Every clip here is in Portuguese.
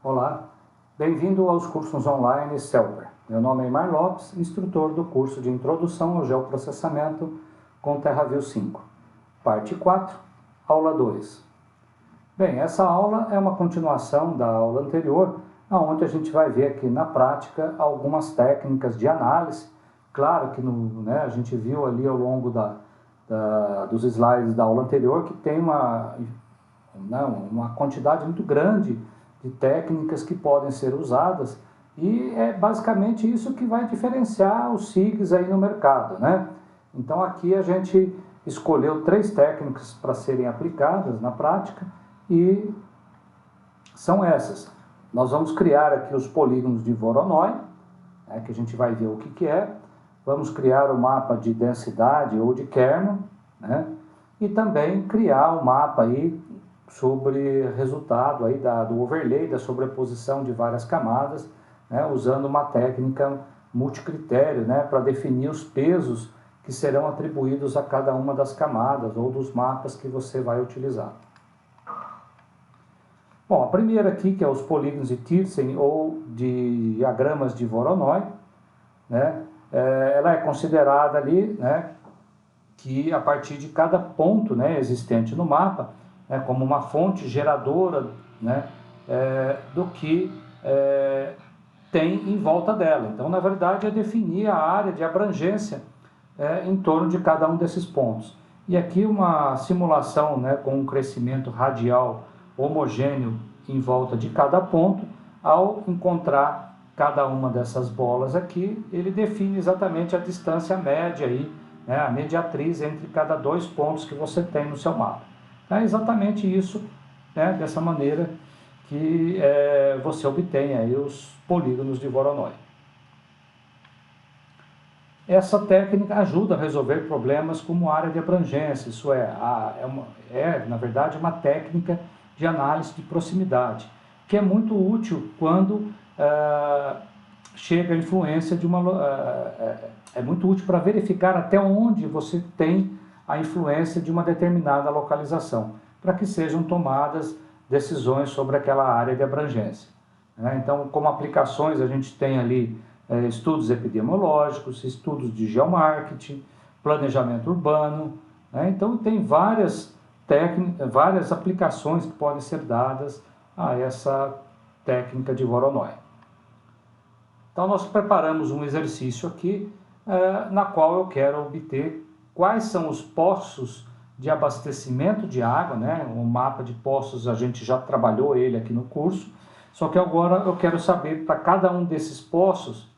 Olá, bem-vindo aos cursos online Celper. Meu nome é Imar Lopes, instrutor do curso de Introdução ao Geoprocessamento com TerraView 5. Parte 4, aula 2. Bem, essa aula é uma continuação da aula anterior, onde a gente vai ver aqui na prática algumas técnicas de análise. Claro que a gente viu ali ao longo dos slides da aula anterior que tem uma quantidade muito grande de técnicas que podem ser usadas, e é basicamente isso que vai diferenciar os SIGs aí no mercado, né? Então aqui a gente escolheu 3 técnicas para serem aplicadas na prática, e são essas. Nós vamos criar aqui os polígonos de Voronoi, que a gente vai ver o que é. Vamos criar o mapa de densidade ou de kernel, né? E também criar o mapa aí sobre resultado aí do overlay, da sobreposição de várias camadas, né, usando uma técnica multicritério, né, para definir os pesos que serão atribuídos a cada uma das camadas ou dos mapas que você vai utilizar. Bom, a primeira aqui, que é os polígonos de Thiessen ou de diagramas de Voronoi, né, ela é considerada ali, né, que a partir de cada ponto, né, existente no mapa, como uma fonte geradora, né, do que tem em volta dela. Então, na verdade, é definir a área de abrangência em torno de cada um desses pontos. E aqui uma simulação, né, com um crescimento radial homogêneo em volta de cada ponto. Ao encontrar cada uma dessas bolas aqui, ele define exatamente a distância média aí, né, a mediatriz entre cada 2 pontos que você tem no seu mapa. É exatamente isso, né, dessa maneira que você obtém aí os polígonos de Voronoi. Essa técnica ajuda a resolver problemas como área de abrangência, isso na verdade, uma técnica de análise de proximidade, que é muito útil quando chega a influência de é muito útil para verificar até onde você tem a influência de uma determinada localização, para que sejam tomadas decisões sobre aquela área de abrangência. Então, como aplicações, a gente tem ali estudos epidemiológicos, estudos de geomarketing, planejamento urbano, então tem várias técnicas, várias aplicações que podem ser dadas a essa técnica de Voronoi. Então, nós preparamos um exercício aqui, na qual eu quero obter quais são os poços de abastecimento de água, né? O mapa de poços a gente já trabalhou ele aqui no curso, só que agora eu quero saber para cada um desses poços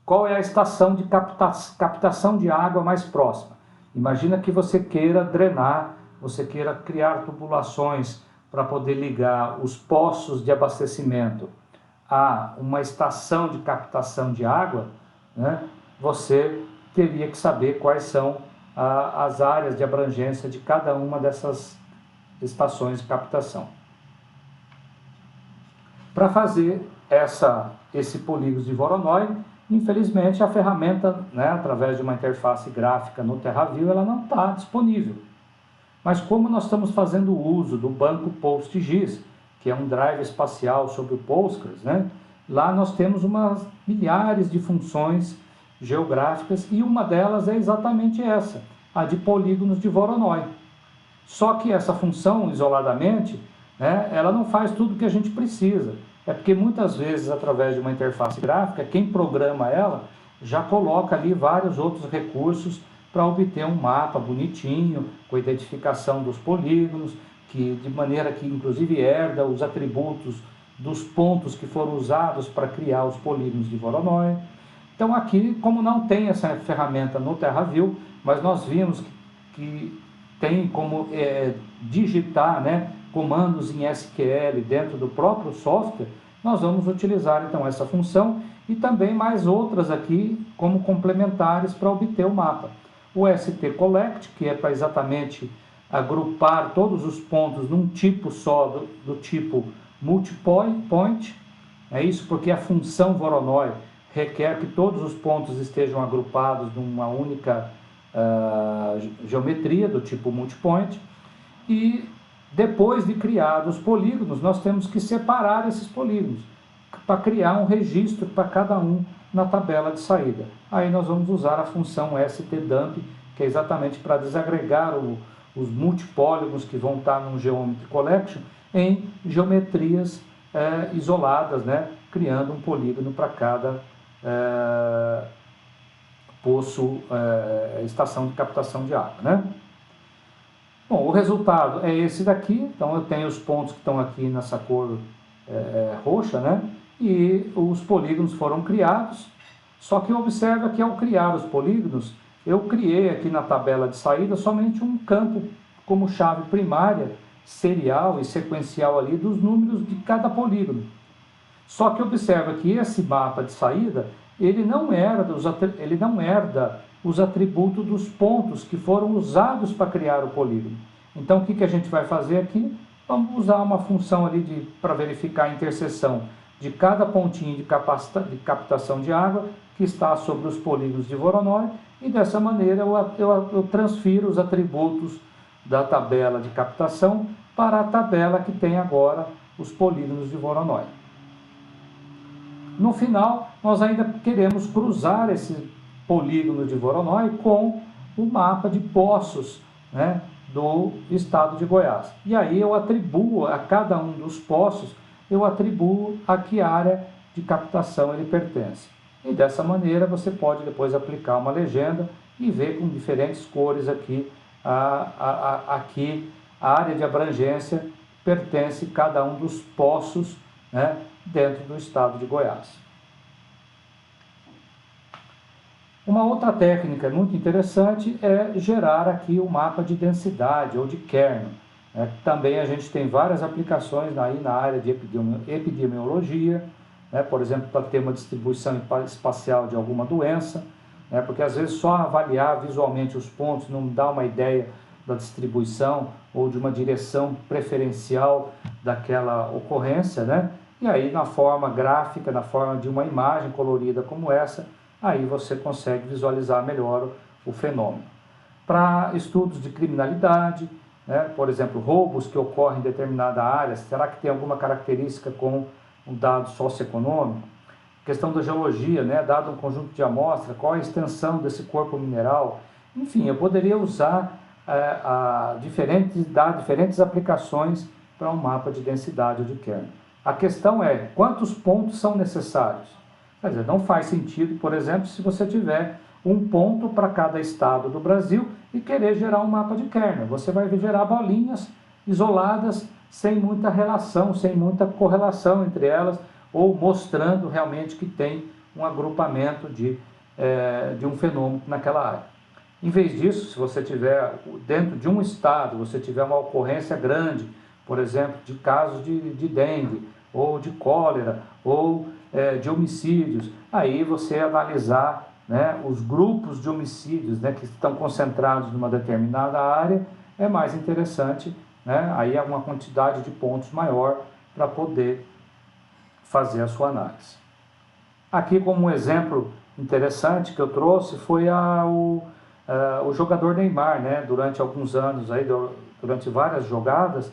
qual é a estação de captação de água mais próxima. Imagina que você queira drenar, você queira criar tubulações para poder ligar os poços de abastecimento a uma estação de captação de água, né? Você teria que saber quais são as áreas de abrangência de cada uma dessas estações de captação. Para fazer esse polígono de Voronoi, infelizmente a ferramenta, né, através de uma interface gráfica no TerraView, ela não está disponível. Mas como nós estamos fazendo uso do banco PostGIS, que é um drive espacial sobre o Postgres, né, lá nós temos milhares de funções geográficas, e uma delas é exatamente essa, a de polígonos de Voronoi. Só que essa função, isoladamente, né, ela não faz tudo o que a gente precisa. É porque muitas vezes, através de uma interface gráfica, quem programa ela já coloca ali vários outros recursos para obter um mapa bonitinho, com a identificação dos polígonos, de maneira que inclusive herda os atributos dos pontos que foram usados para criar os polígonos de Voronoi. Então aqui, como não tem essa ferramenta no TerraView, mas nós vimos que tem como digitar, né, comandos em SQL dentro do próprio software, nós vamos utilizar então essa função e também mais outras aqui como complementares para obter o mapa. O stCollect, que é para exatamente agrupar todos os pontos num tipo só, do tipo multipoint, é isso porque a função Voronoi requer que todos os pontos estejam agrupados numa única geometria do tipo multipoint, e depois de criados os polígonos, nós temos que separar esses polígonos para criar um registro para cada um na tabela de saída. Aí nós vamos usar a função stdump, que é exatamente para desagregar os multipólogos que vão estar no Geometry Collection em geometrias isoladas, né? Criando um polígono para cada poço, estação de captação de água, né? Bom, o resultado é esse daqui. Então eu tenho os pontos que estão aqui nessa cor roxa, né? E os polígonos foram criados. Só que observa que ao criar os polígonos, eu criei aqui na tabela de saída somente um campo como chave primária, serial e sequencial ali dos números de cada polígono. Só que observa que esse mapa de saída, ele não herda os atributos dos pontos que foram usados para criar o polígono. Então o que a gente vai fazer aqui? Vamos usar uma função ali para verificar a interseção de cada pontinho de captação de água que está sobre os polígonos de Voronoi, e dessa maneira eu transfiro os atributos da tabela de captação para a tabela que tem agora os polígonos de Voronoi. No final, nós ainda queremos cruzar esse polígono de Voronoi com o mapa de poços, né, do estado de Goiás. E aí eu atribuo a cada um dos poços, eu atribuo a que área de captação ele pertence. E dessa maneira você pode depois aplicar uma legenda e ver com diferentes cores aqui aqui a área de abrangência pertence a cada um dos poços, né, dentro do estado de Goiás. Uma outra técnica muito interessante é gerar aqui o mapa de densidade ou de Kernel. Também a gente tem várias aplicações aí na área de epidemiologia, né, por exemplo, para ter uma distribuição espacial de alguma doença, né, porque às vezes só avaliar visualmente os pontos não dá uma ideia da distribuição ou de uma direção preferencial daquela ocorrência, né? E aí na forma gráfica, na forma de uma imagem colorida como essa, aí você consegue visualizar melhor o fenômeno. Para estudos de criminalidade, né, por exemplo, roubos que ocorrem em determinada área, será que tem alguma característica com um dado socioeconômico? Questão da geologia, né, dado um conjunto de amostra, qual a extensão desse corpo mineral? Enfim, eu poderia usar dar diferentes aplicações para um mapa de densidade de Kernel. A questão é, quantos pontos são necessários? Quer dizer, não faz sentido, por exemplo, se você tiver um ponto para cada estado do Brasil e querer gerar um mapa de Kernel. Você vai gerar bolinhas isoladas, sem muita relação, sem muita correlação entre elas, ou mostrando realmente que tem um agrupamento de um fenômeno naquela área. Em vez disso, se você tiver dentro de um estado, você tiver uma ocorrência grande, por exemplo, de casos de dengue, ou de cólera, ou de homicídios, aí você analisar, né, os grupos de homicídios, né, que estão concentrados numa determinada área, é mais interessante, né? Aí é uma quantidade de pontos maior para poder fazer a sua análise. Aqui como um exemplo interessante que eu trouxe foi o jogador Neymar, né? Durante alguns anos, aí, durante várias jogadas,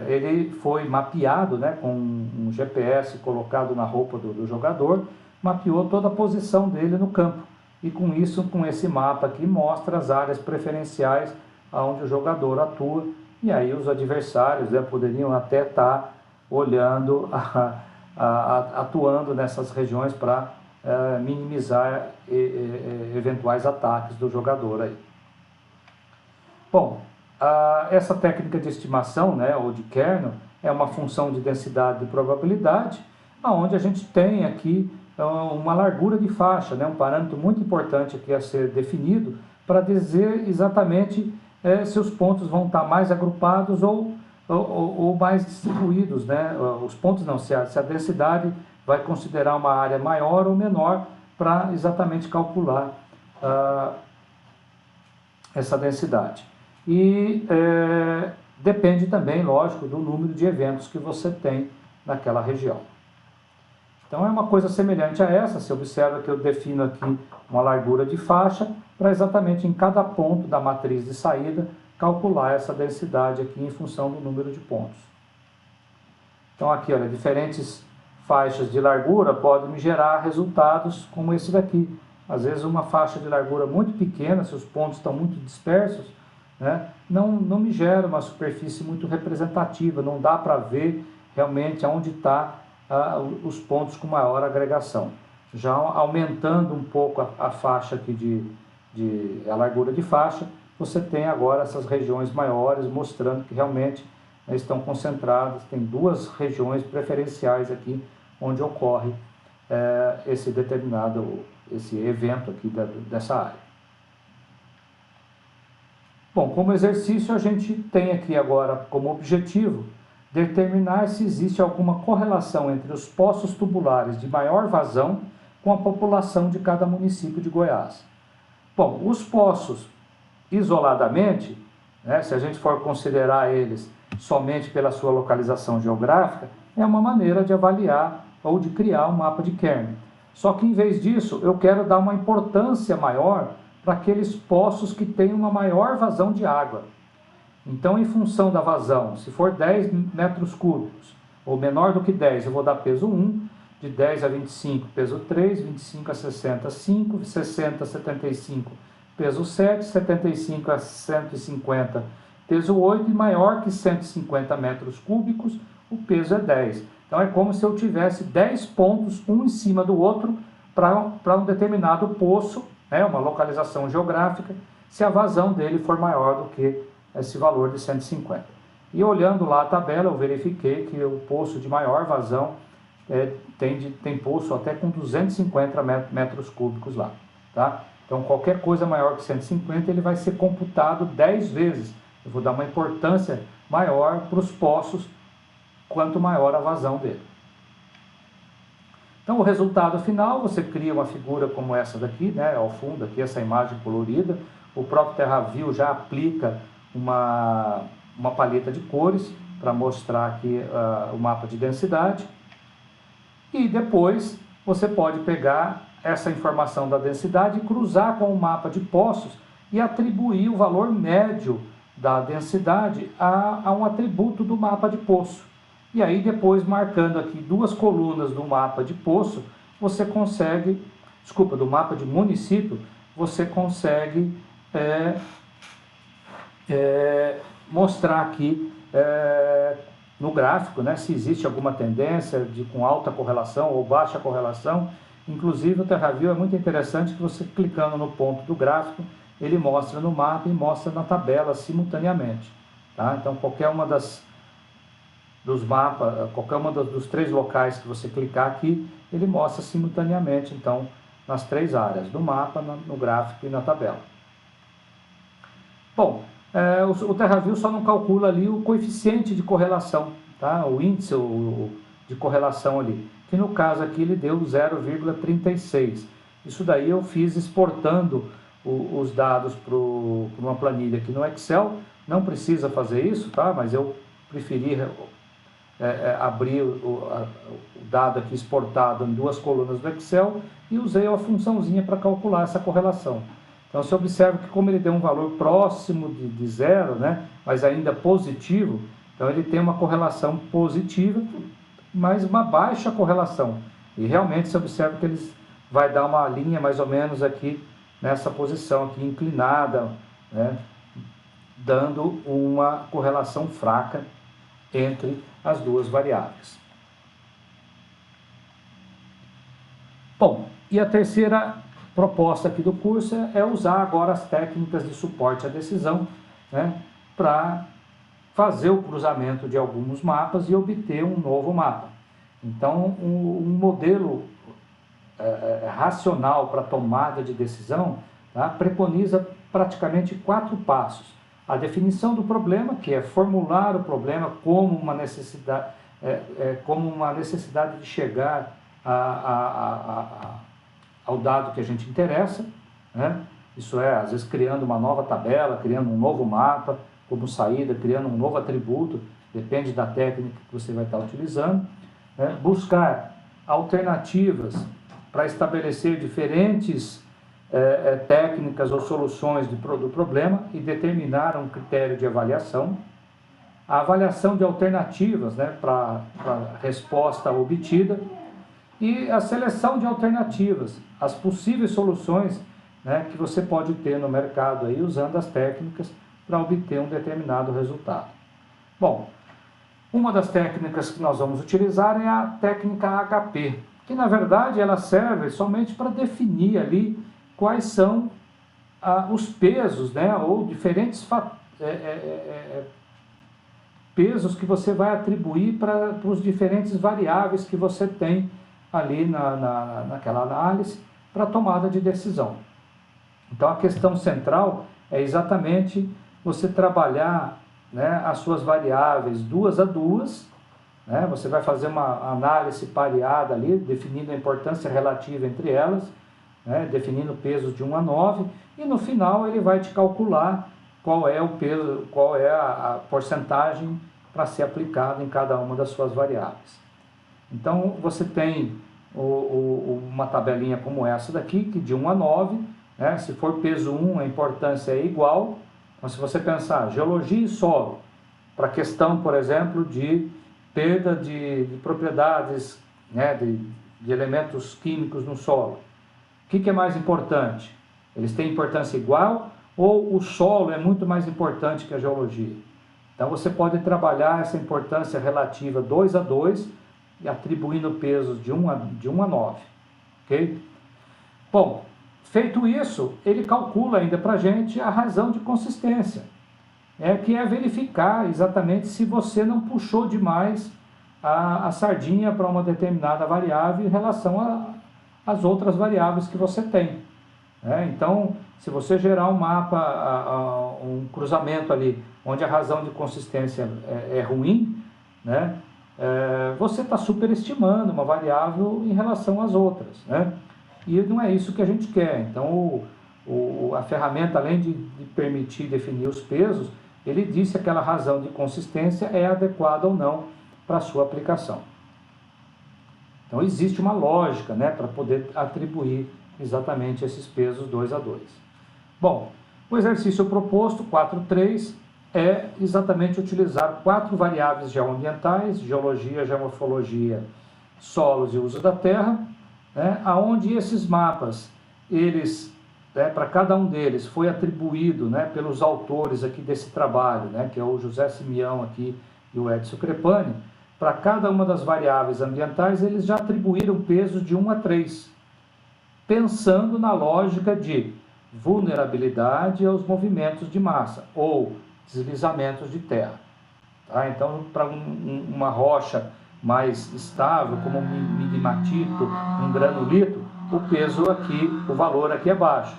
ele foi mapeado, né, com um GPS colocado na roupa do jogador, mapeou toda a posição dele no campo. E com isso, com esse mapa aqui, mostra as áreas preferenciais onde o jogador atua. E aí os adversários, né, poderiam até estar olhando, atuando nessas regiões para minimizar eventuais ataques do jogador aí. Bom, essa técnica de estimação, né, ou de Kernel, é uma função de densidade de probabilidade, onde a gente tem aqui uma largura de faixa, né, um parâmetro muito importante aqui a ser definido para dizer exatamente se os pontos vão estar mais agrupados ou mais distribuídos, né? Os pontos não, se a densidade vai considerar uma área maior ou menor para exatamente calcular essa densidade. E depende também, lógico, do número de eventos que você tem naquela região. Então é uma coisa semelhante a essa. Você observa que eu defino aqui uma largura de faixa para exatamente em cada ponto da matriz de saída calcular essa densidade aqui em função do número de pontos. Então aqui, olha, diferentes faixas de largura podem me gerar resultados como esse daqui. Às vezes uma faixa de largura muito pequena, se os pontos estão muito dispersos, né, não me gera uma superfície muito representativa, não dá para ver realmente onde está os pontos com maior agregação. Já aumentando um pouco a faixa aqui a largura de faixa, você tem agora essas regiões maiores, mostrando que realmente, né, estão concentradas, tem duas regiões preferenciais aqui, onde ocorre esse evento aqui dessa área. Bom, como exercício, a gente tem aqui agora como objetivo determinar se existe alguma correlação entre os poços tubulares de maior vazão com a população de cada município de Goiás. Bom, os poços isoladamente, né, se a gente for considerar eles somente pela sua localização geográfica, é uma maneira de avaliar ou de criar um mapa de kernel. Só que em vez disso, eu quero dar uma importância maior para aqueles poços que têm uma maior vazão de água. Então, em função da vazão, se for 10 metros cúbicos, ou menor do que 10, eu vou dar peso 1, de 10 a 25, peso 3, 25 a 60, 5, 60 a 75, peso 7, 75 a 150, peso 8, e maior que 150 metros cúbicos, o peso é 10. Então, é como se eu tivesse 10 pontos, um em cima do outro, para um determinado poço, né, uma localização geográfica, se a vazão dele for maior do que esse valor de 150. E olhando lá a tabela, eu verifiquei que o poço de maior vazão tem poço até com 250 metros cúbicos lá. Tá? Então, qualquer coisa maior que 150, ele vai ser computado 10 vezes. Eu vou dar uma importância maior para os poços, quanto maior a vazão dele. Então, o resultado final, você cria uma figura como essa daqui, né, ao fundo, aqui, essa imagem colorida. O próprio TerraView já aplica uma paleta de cores para mostrar aqui o mapa de densidade. E depois, você pode pegar essa informação da densidade e cruzar com o mapa de poços e atribuir o valor médio da densidade a um atributo do mapa de poço. E aí, depois, marcando aqui duas colunas do mapa de poço, você consegue, do mapa de município, você consegue mostrar aqui no gráfico, né, se existe alguma tendência com alta correlação ou baixa correlação. Inclusive, o TerraView é muito interessante que você, clicando no ponto do gráfico, ele mostra no mapa e mostra na tabela simultaneamente. Tá? Então, qualquer uma dos mapas, qualquer uma dos três locais que você clicar aqui, ele mostra simultaneamente, então, nas três áreas, no mapa, no gráfico e na tabela. Bom, o TerraView só não calcula ali o coeficiente de correlação, tá? O índice de correlação ali, que no caso aqui ele deu 0,36. Isso daí eu fiz exportando os dados para uma planilha aqui no Excel. Não precisa fazer isso, tá? Mas eu preferi abrir o dado aqui exportado em duas colunas do Excel e usei uma funçãozinha para calcular essa correlação. Então, você observa que como ele deu um valor próximo de zero, né, mas ainda positivo, então ele tem uma correlação positiva, mas uma baixa correlação. E realmente você observa que ele vai dar uma linha mais ou menos aqui, nessa posição aqui inclinada, né, dando uma correlação fraca entre as duas variáveis. Bom, e a terceira proposta aqui do curso é usar agora as técnicas de suporte à decisão, né, para fazer o cruzamento de alguns mapas e obter um novo mapa. Então, um modelo racional para tomada de decisão, tá, preconiza praticamente 4 passos. A definição do problema, que é formular o problema como uma necessidade, de chegar ao dado que a gente interessa, né? Isso é, às vezes criando uma nova tabela, criando um novo mapa, como saída, criando um novo atributo, depende da técnica que você vai estar utilizando, né? Buscar alternativas para estabelecer diferentes técnicas ou soluções do problema e determinar um critério de avaliação. A avaliação de alternativas, né, para a resposta obtida, e a seleção de alternativas, as possíveis soluções, né, que você pode ter no mercado aí, usando as técnicas para obter um determinado resultado. Bom, uma das técnicas que nós vamos utilizar é a técnica HP, que na verdade ela serve somente para definir ali quais são os pesos, né, ou diferentes pesos que você vai atribuir para os diferentes variáveis que você tem ali naquela análise para tomada de decisão. Então a questão central é exatamente você trabalhar, né, as suas variáveis duas a duas, né, você vai fazer uma análise pareada ali, definindo a importância relativa entre elas, né, definindo pesos de 1 a 9, e no final ele vai te calcular qual é o peso, qual é a porcentagem para ser aplicada em cada uma das suas variáveis. Então você tem uma tabelinha como essa daqui, que de 1 a 9, né, se for peso 1 a importância é igual. Então se você pensar geologia e solo, para a questão, por exemplo, de perda de propriedades, né, de elementos químicos no solo, o que é mais importante? Eles têm importância igual ou o solo é muito mais importante que a geologia? Então você pode trabalhar essa importância relativa 2 a 2 e atribuindo pesos de 1 a 9. Ok? Bom, feito isso, ele calcula ainda para a gente a razão de consistência, que é verificar exatamente se você não puxou demais a sardinha para uma determinada variável em relação às outras variáveis que você tem. Então, se você gerar um mapa, um cruzamento ali, onde a razão de consistência é ruim, né, você está superestimando uma variável em relação às outras, né? E não é isso que a gente quer. Então, a ferramenta, além de permitir definir os pesos, ele diz se aquela razão de consistência é adequada ou não para a sua aplicação. Então, existe uma lógica, né, para poder atribuir exatamente esses pesos 2 a 2. Bom, o exercício proposto, 4.3, é exatamente utilizar 4 variáveis geoambientais, geologia, geomorfologia, solos e uso da terra, né, onde esses mapas, eles, para cada um deles, foi atribuído, né, pelos autores aqui desse trabalho, né, que é o José Simeão aqui e o Edson Crepani. Para cada uma das variáveis ambientais, eles já atribuíram pesos de 1 a 3, pensando na lógica de vulnerabilidade aos movimentos de massa ou deslizamentos de terra. Tá? Então, para uma rocha mais estável, como um migmatito, um granulito, o peso aqui, o valor aqui é baixo.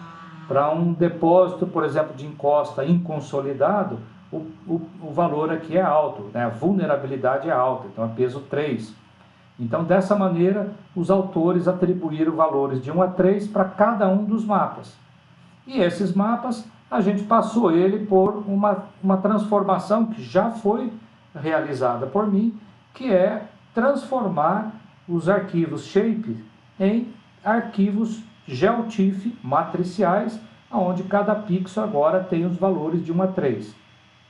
Para um depósito, por exemplo, de encosta inconsolidado, o valor aqui é alto, né? A vulnerabilidade é alta, então é peso 3. Então, dessa maneira, os autores atribuíram valores de 1 a 3 para cada um dos mapas. E esses mapas, a gente passou ele por uma transformação que já foi realizada por mim, que é transformar os arquivos shape em arquivos GeoTIFF matriciais, onde cada pixel agora tem os valores de 1 a 3.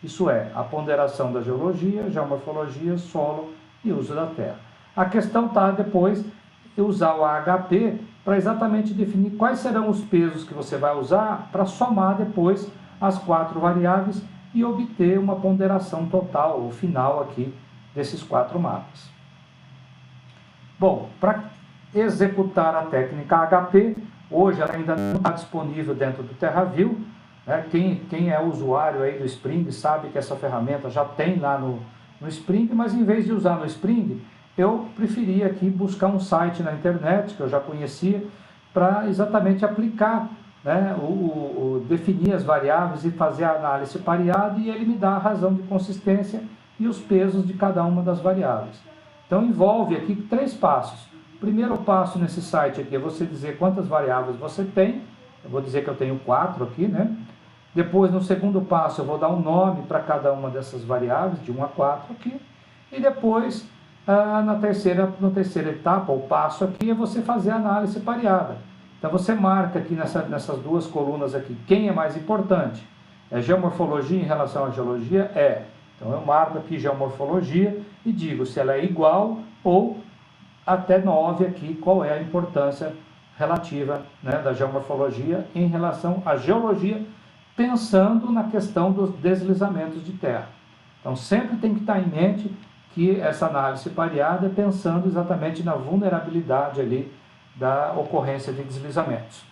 Isso é, a ponderação da geologia, geomorfologia, solo e uso da terra. A questão está depois de usar o AHP para exatamente definir quais serão os pesos que você vai usar para somar depois as 4 variáveis e obter uma ponderação total ou final aqui desses 4 mapas. Bom, para executar a técnica AHP, hoje ela ainda não está disponível dentro do TerraView, né? Quem é usuário aí do Spring sabe que essa ferramenta já tem lá no Spring, mas em vez de usar no Spring, eu preferia aqui buscar um site na internet, que eu já conhecia, para exatamente aplicar, né, definir as variáveis e fazer a análise pareada, e ele me dá a razão de consistência e os pesos de cada uma das variáveis. Então envolve aqui 3 passos. O primeiro passo nesse site aqui é você dizer quantas variáveis você tem. Eu vou dizer que eu tenho 4 aqui, né? Depois, no segundo passo, eu vou dar um nome para cada uma dessas variáveis, de 1 a 4 aqui. E depois, na terceira etapa, o passo aqui, é você fazer a análise pareada. Então você marca aqui nessas duas colunas aqui, quem é mais importante? É geomorfologia em relação à geologia? É. Então eu marco aqui geomorfologia e digo se ela é igual ou até 9 aqui, qual é a importância relativa, né, da geomorfologia em relação à geologia, pensando na questão dos deslizamentos de terra. Então sempre tem que estar em mente que essa análise pareada é pensando exatamente na vulnerabilidade ali da ocorrência de deslizamentos.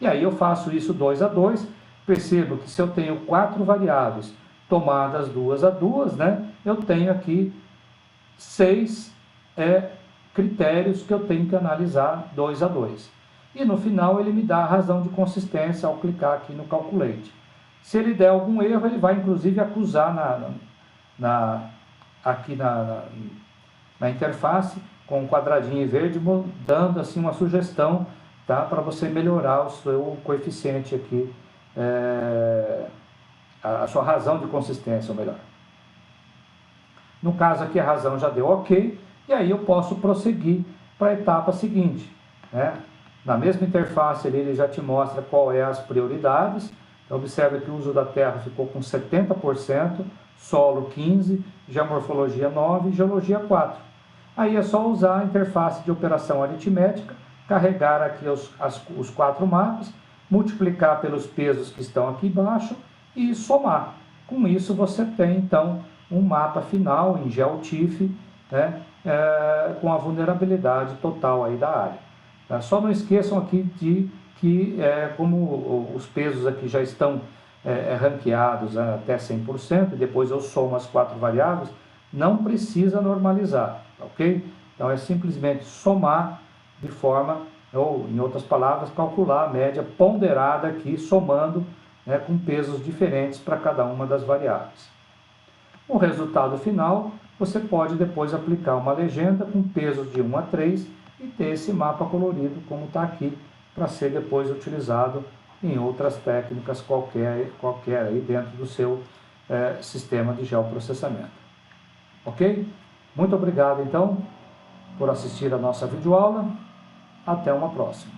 E aí eu faço isso 2 a 2, percebo que se eu tenho 4 variáveis tomadas 2 a 2, né, eu tenho aqui 6 critérios que eu tenho que analisar 2 a 2. E no final ele me dá a razão de consistência ao clicar aqui no Calculate. Se ele der algum erro, ele vai inclusive acusar aqui na interface com um quadradinho verde, dando assim uma sugestão, tá, para você melhorar o seu coeficiente aqui, a sua razão de consistência, ou melhor. No caso aqui a razão já deu ok, e aí eu posso prosseguir para a etapa seguinte, né? Na mesma interface ele já te mostra qual é as prioridades. Então, observe que o uso da terra ficou com 70%, solo 15%, geomorfologia 9% e geologia 4%. Aí é só usar a interface de operação aritmética, carregar aqui os 4 mapas, multiplicar pelos pesos que estão aqui embaixo e somar. Com isso você tem então um mapa final em GeoTIFF, né, com a vulnerabilidade total aí da área. Tá? Só não esqueçam aqui de que como os pesos aqui já estão ranqueados até 100%, e depois eu somo as 4 variáveis, não precisa normalizar, ok? Então é simplesmente somar de forma, ou em outras palavras, calcular a média ponderada aqui, somando, né, com pesos diferentes para cada uma das variáveis. O resultado final, você pode depois aplicar uma legenda com pesos de 1 a 3 e ter esse mapa colorido como está aqui, para ser depois utilizado em outras técnicas qualquer aí dentro do seu sistema de geoprocessamento. Ok? Muito obrigado então por assistir a nossa videoaula. Até uma próxima.